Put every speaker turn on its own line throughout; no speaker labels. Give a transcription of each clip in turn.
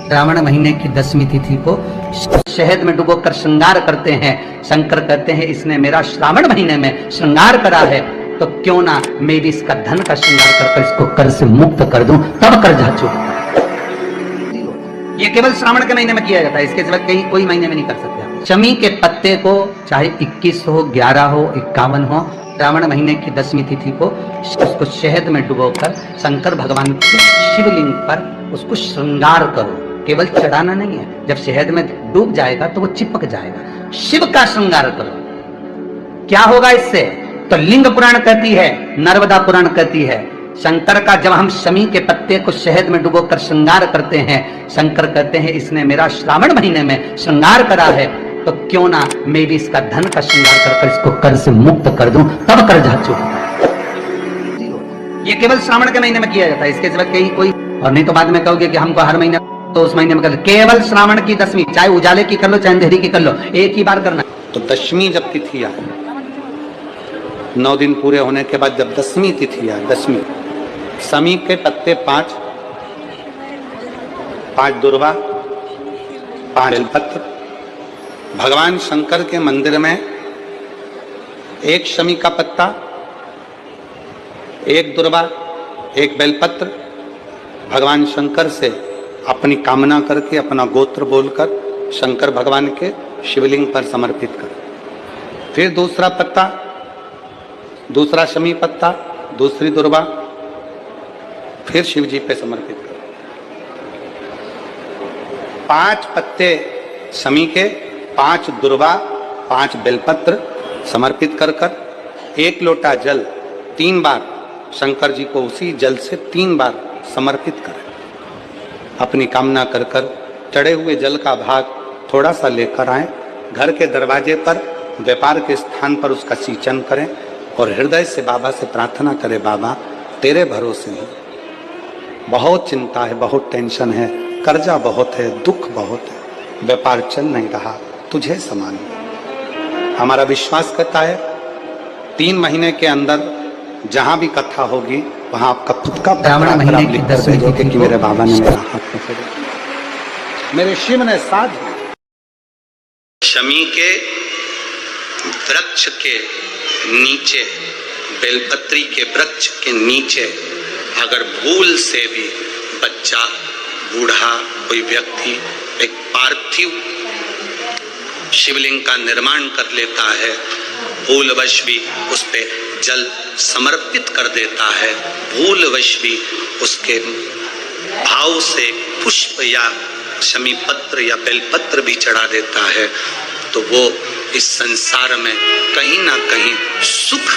श्रावण महीने की 10वीं तिथि को शहद में डुबोकर श्रृंगार करते हैं। शंकर कहते हैं इसने मेरा श्रावण महीने में श्रृंगार करा है, तो क्यों ना मैं भी इसका धन का श्रृंगार कर इसको कर से मुक्त कर दूं, तब कर्जा चुकता। ये केवल श्रावण के महीने में किया जाता है, इसके सिवा कहीं कोई महीने में नहीं कर सकते। शमी के पत्ते को चाहे 21 हो, 11 हो, 51 हो, श्रावण महीने की 10वीं तिथि को उसको शहद में डुबोकर शंकर भगवान के शिवलिंग पर उसको श्रृंगार करो। केवल चढ़ाना नहीं है, जब शहद में डूब जाएगा तो वो चिपक जाएगा। शिव का श्रृंगार करो। क्या होगा इससे? तो लिंग पुराण कहती है, नर्मदा पुराण कहती है, शंकर का जब हम शमी के पत्ते को शहद में डुबोकर श्रृंगार करते हैं, शंकर कहते हैं इसने मेरा श्रावण महीने में श्रृंगार करा है, तो क्यों ना मैं भी इसका धन का श्रृंगार कर इसको कर से मुक्त कर दूं, तब कर्जा चुकता। ये केवल श्रावण के महीने में किया जाता है, इसके सिवा कहीं कोई और नहीं। तो बाद में कहोगे कि हमको हर महीने, तो उस महीने में कर, केवल श्रावण की 10वीं, चाहे उजाले की कर लो चाहे अंधेरी की कर लो, एक ही बार करना। तो 10वीं जब तिथि आए, 9 दिन पूरे होने के बाद जब 10वीं तिथि आए, 10वीं, शमी के पत्ते 5 दुर्वा, 5 बेलपत्र, भगवान शंकर के मंदिर में 1 शमी का पत्ता, 1 दुर्वा, 1 बेलपत्र, भगवान शंकर से अपनी कामना करके अपना गोत्र बोलकर शंकर भगवान के शिवलिंग पर समर्पित कर। फिर दूसरा पत्ता, दूसरा शमी पत्ता, दूसरी दुर्वा, फिर शिव जी पे समर्पित कर। 5 पत्ते शमी के, 5 दुर्वा, 5 बेलपत्र समर्पित कर 1 लोटा जल 3 बार शंकर जी को उसी जल से 3 बार समर्पित करें। अपनी कामना कर चढ़े हुए जल का भाग थोड़ा सा लेकर आए, घर के दरवाजे पर, व्यापार के स्थान पर उसका सिंचन करें और हृदय से बाबा से प्रार्थना करें, बाबा तेरे भरोसे ही बहुत चिंता है, बहुत टेंशन है, कर्जा बहुत है, दुख बहुत है, व्यापार चल नहीं रहा, तुझे समान। हमारा विश्वास कहता है 3 महीने के अंदर जहां भी कथा होगी वहां आपका खुद का ब्राह्मण महीने की 10वीं तिथि की मेरे बाबा ने मेरा हाथ पकड़ा, मेरे शिव ने साथ। शमी के वृक्ष के नीचे, बेलपत्री के वृक्ष के नीचे अगर भूल से भी बच्चा, बूढ़ा, कोई व्यक्ति एक पार्थिव शिवलिंग का निर्माण कर लेता है, भूलवश भी उस पे जल समर्पित कर देता है, भूलवश भी उसके भाव से पुष्प या शमी पत्र या बेलपत्र भी चढ़ा देता है, तो वो इस संसार में कहीं ना कहीं सुख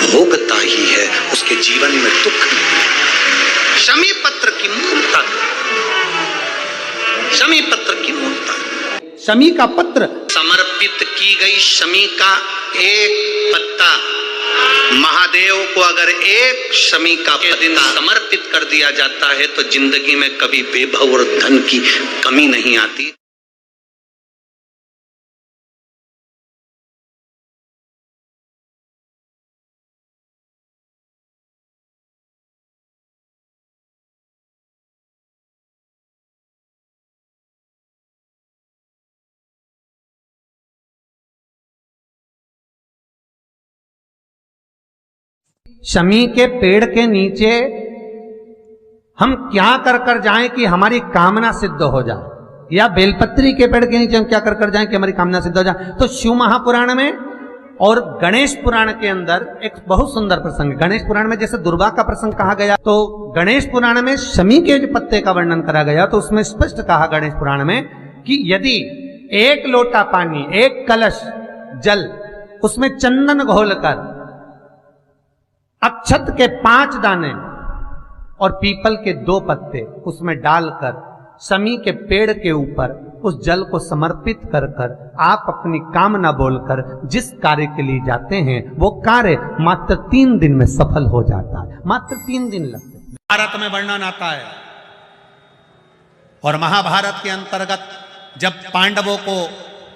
भोगता ही है, उसके जीवन में दुख नहीं। शमी पत्र की मूलता, शमी पत्र की मूलता, शमी का पत्र समर्पित की गई शमी का एक पत्ता, महादेव को अगर एक शमी का दिन समर्पित कर दिया जाता है तो जिंदगी में कभी वैभव और धन की कमी नहीं आती।
शमी के पेड़ के नीचे हम क्या कर जाएं कि हमारी कामना सिद्ध हो जाए, या बेलपत्री के पेड़ के नीचे हम क्या कर जाएं कि हमारी कामना सिद्ध हो जाए। तो शिव महापुराण में और गणेश पुराण के अंदर एक बहुत सुंदर प्रसंग, गणेश पुराण में जैसे दुर्गा का प्रसंग कहा गया, तो गणेश पुराण में शमी के जो पत्ते का वर्णन करा गया, तो उसमें स्पष्ट कहा गणेश पुराण में कि यदि 1 लोटा पानी, 1 कलश जल, उसमें चंदन घोलकर अक्षत के 5 दाने और पीपल के 2 पत्ते उसमें डालकर शमी के पेड़ के ऊपर उस जल को समर्पित कर आप अपनी कामना बोलकर जिस कार्य के लिए जाते हैं वो कार्य मात्र 3 दिन में सफल हो जाता है। मात्र 3 दिन लगते हैं। भारत में वर्णन आता है और महाभारत के अंतर्गत जब पांडवों को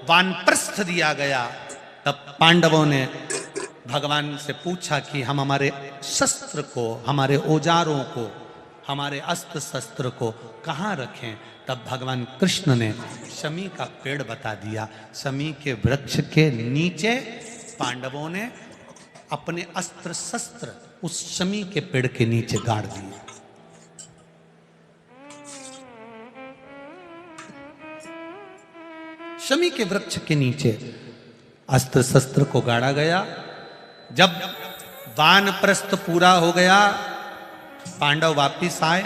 वानप्रस्थ दिया गया तब पांडवों ने भगवान से पूछा कि हम हमारे शस्त्र को, हमारे औजारों को, हमारे अस्त्र शस्त्र को कहाँ रखें। तब भगवान कृष्ण ने शमी का पेड़ बता दिया। शमी के वृक्ष के नीचे पांडवों ने अपने अस्त्र शस्त्र उस शमी के पेड़ के नीचे गाड़ दिए। शमी के वृक्ष के नीचे अस्त्र शस्त्र को गाड़ा गया। जब वानप्रस्थ पूरा हो गया, पांडव वापिस आए।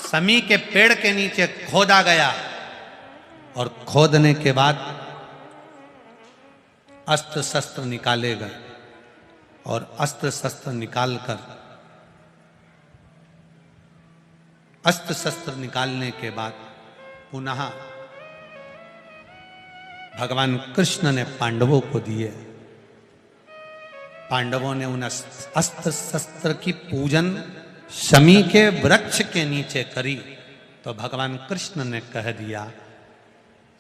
शमी के पेड़ के नीचे खोदा गया और खोदने के बाद अस्त्र शस्त्र निकाले गए और अस्त्र शस्त्र निकालने के बाद पुनः भगवान कृष्ण ने पांडवों को दिए। पांडवों ने उन अस्त्र शस्त्र की पूजन शमी के वृक्ष के नीचे करी तो भगवान कृष्ण ने कह दिया,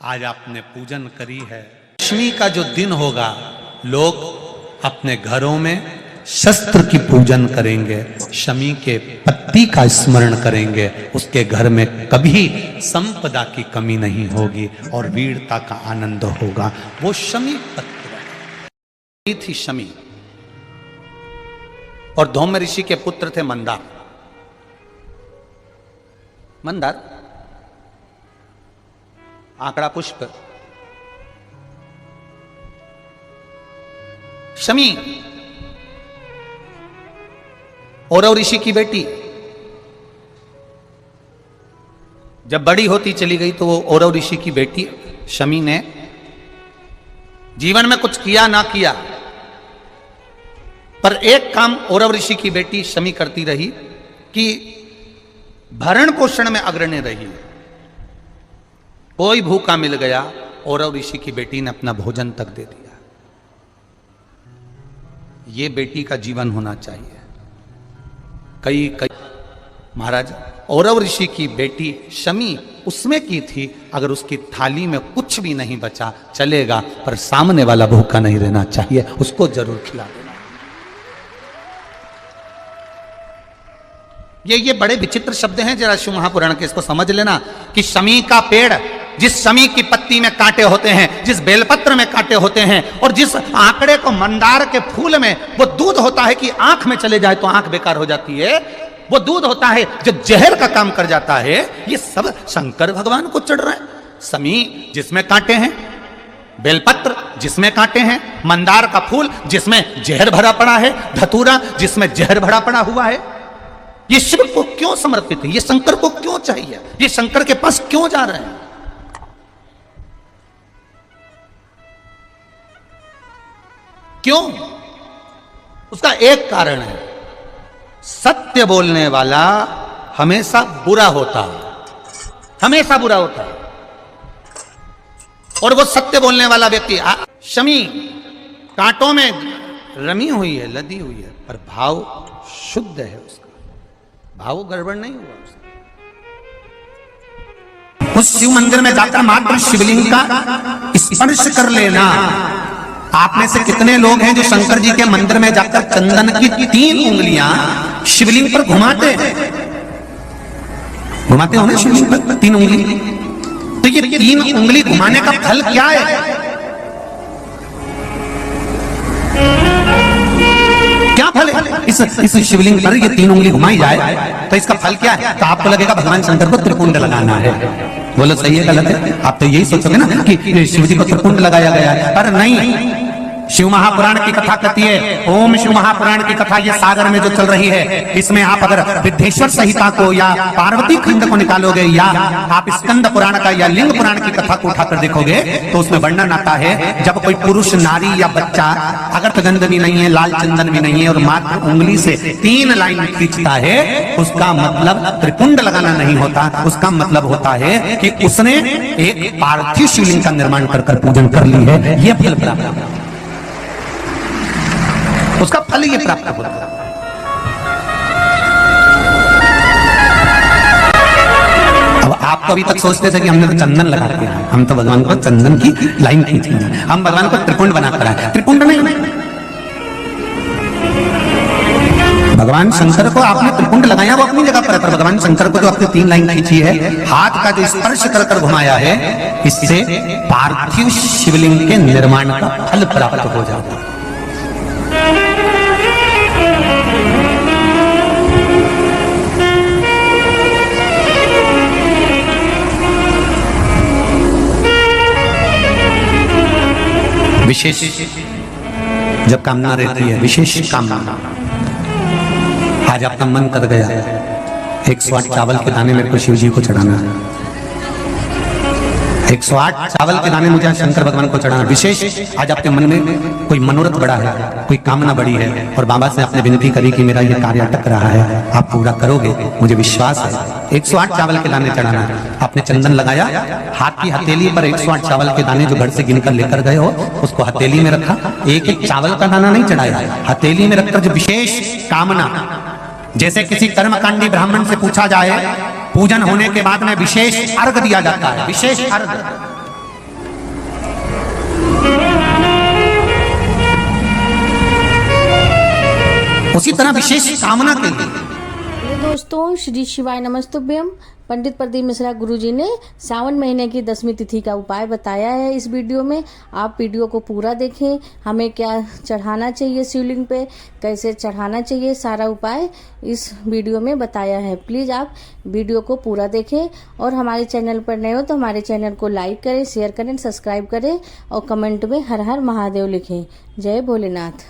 आज आपने पूजन करी है। दशमी का जो दिन होगा, लोग अपने घरों में शस्त्र की पूजन करेंगे, शमी के पत्ती का स्मरण करेंगे। उसके घर में कभी संपदा की कमी नहीं होगी और वीरता का आनंद होगा। वो शमी पत्र थी शमी, और धौम्य ऋषि के पुत्र थे मंदार। मंदार आंकड़ा पुष्प, शमी औरव ऋषि की बेटी। जब बड़ी होती चली गई तो वो औरव ऋषि की बेटी शमी ने जीवन में कुछ किया ना किया, पर एक काम औरव ऋषि की बेटी शमी करती रही कि भरण पोषण में अग्रणी रही। कोई भूखा मिल गया, औरव ऋषि की बेटी ने अपना भोजन तक दे दिया। ये बेटी का जीवन होना चाहिए। कई महाराज, औरव ऋषि की बेटी शमी उसमें की थी, अगर उसकी थाली में कुछ भी नहीं बचा चलेगा, पर सामने वाला भूखा नहीं रहना चाहिए, उसको जरूर खिला देना। ये बड़े विचित्र शब्द हैं, जरा शिव महापुराण के, इसको समझ लेना कि शमी का पेड़, जिस शमी की पत्ती में कांटे होते हैं, जिस बेलपत्र में कांटे होते हैं, और जिस आंकड़े को मंदार के फूल में वो दूध होता है कि आंख में चले जाए तो आंख बेकार हो जाती है, वो दूध होता है जो जहर का काम कर जाता है, ये सब शंकर भगवान को चढ़ रहे हैं। शमी जिसमें कांटे हैं, बेलपत्र जिसमें कांटे हैं, मंदार का फूल जिसमें जहर भरा पड़ा है, धतूरा जिसमें जहर भरा पड़ा हुआ है, ये शिव को क्यों समर्पित है? ये शंकर को क्यों चाहिए? ये शंकर के पास क्यों जा रहे हैं? क्यों? उसका एक कारण है, सत्य बोलने वाला हमेशा बुरा होता है, हमेशा बुरा होता है। और वो सत्य बोलने वाला व्यक्ति, शमी कांटों में रमी हुई है, लदी हुई है, पर भाव शुद्ध है, उसका भाव गड़बड़ नहीं हुआ। उस शिव मंदिर में जाकर मात्र शिवलिंग का स्पर्श कर लेना। आप में से कितने लोग हैं जो शंकर जी के मंदिर में जाकर चंदन की 3 उंगलियां शिवलिंग पर घुमाते हैं? घुमाते हो ना शिवलिंग पर 3 उंगली? तो ये 3 उंगली घुमाने का फल क्या है? क्या फल है? इस शिवलिंग पर ये 3 उंगली घुमाई जाए तो इसका फल क्या है? तो आपको लगेगा भगवान शंकर को त्रिपुंड लगाना है। बोलो सही है गलत है? आप तो यही सोचोगे ना कि शिव जी को त्रिपुंड लगाया गया है। पर नहीं, शिव महापुराण की कथा कहती है, ओम शिव महापुराण की कथा ये सागर में जो चल रही है, इसमें आप अगर विद्येश्वर संहिता को या पार्वती खंड को निकालोगे, या आप स्कंद पुराण का या लिंग पुराण की कथा को उठाकर देखोगे, तो उसमें वर्णन आता है, जब कोई पुरुष, नारी या बच्चा, अगर सुगंध भी नहीं है, लाल चंदन भी नहीं है, और मात्र उंगली से 3 लाइन खींचता है, उसका मतलब त्रिपुंड लगाना नहीं होता। उसका मतलब होता है कि उसने एक पार्थिव शिवलिंग का निर्माण कर पूजन कर ली है। यह फल प्राप्त होगा, उसका फल ये प्राप्त होता है। अब आप तो अभी तक सोचते थे कि हमने तो चंदन लगा दिया, हम तो भगवान को चंदन की लाइन खींचेंगे, हम भगवान को त्रिपुंड बनाकर आए। त्रिपुंड नहीं, भगवान शंकर को आपने त्रिपुंड लगाया वो अपनी जगह पर है, पर भगवान शंकर को जो आपने 3 लाइन खींची है, हाथ का जो स्पर्श कर कर घुमाया है, इससे पार्थिव शिवलिंग के निर्माण का फल प्राप्त हो जाता है। विशेष जब कामना रहती है, विशेष कामना, आज आपका मन कर गया 108 चावल के दाने मेरे को शिव जी को चढ़ाना है, 108 चावल के दाने मुझे शंकर भगवान को चढ़ाना। विशेष आज आपके मन में कोई मनोरथ बड़ा है, कोई कामना बड़ी है, और बाबा से आपने विनती करी कि मेरा ये कार्य अटक रहा है, आप पूरा करोगे, मुझे विश्वास है। 108 चावल के दाने चढ़ाना है। आपने चंदन लगाया, हाथ की हथेली पर 108 चावल के दाने जो घर से गिनकर लेकर गए हो उसको हथेली में रखा। एक एक चावल का दाना नहीं चढ़ाया, हथेली में रखकर जो विशेष कामना, जैसे किसी कर्मकांडी ब्राह्मण से पूछा जाए, पूजन होने के बाद में विशेष अर्घ दिया जाता है, विशेष अर्घ। उसी तरह विशेष कामना के लिए।
दोस्तों, श्री शिवाय नमस्तुभ्यम। पंडित प्रदीप मिश्रा गुरुजी ने सावन महीने की 10वीं तिथि का उपाय बताया है इस वीडियो में। आप वीडियो को पूरा देखें, हमें क्या चढ़ाना चाहिए शिवलिंग पे, कैसे चढ़ाना चाहिए, सारा उपाय इस वीडियो में बताया है। प्लीज़ आप वीडियो को पूरा देखें, और हमारे चैनल पर नए हो तो हमारे चैनल को लाइक करें, शेयर करें, सब्सक्राइब करें, और कमेंट में हर हर महादेव लिखें। जय भोलेनाथ।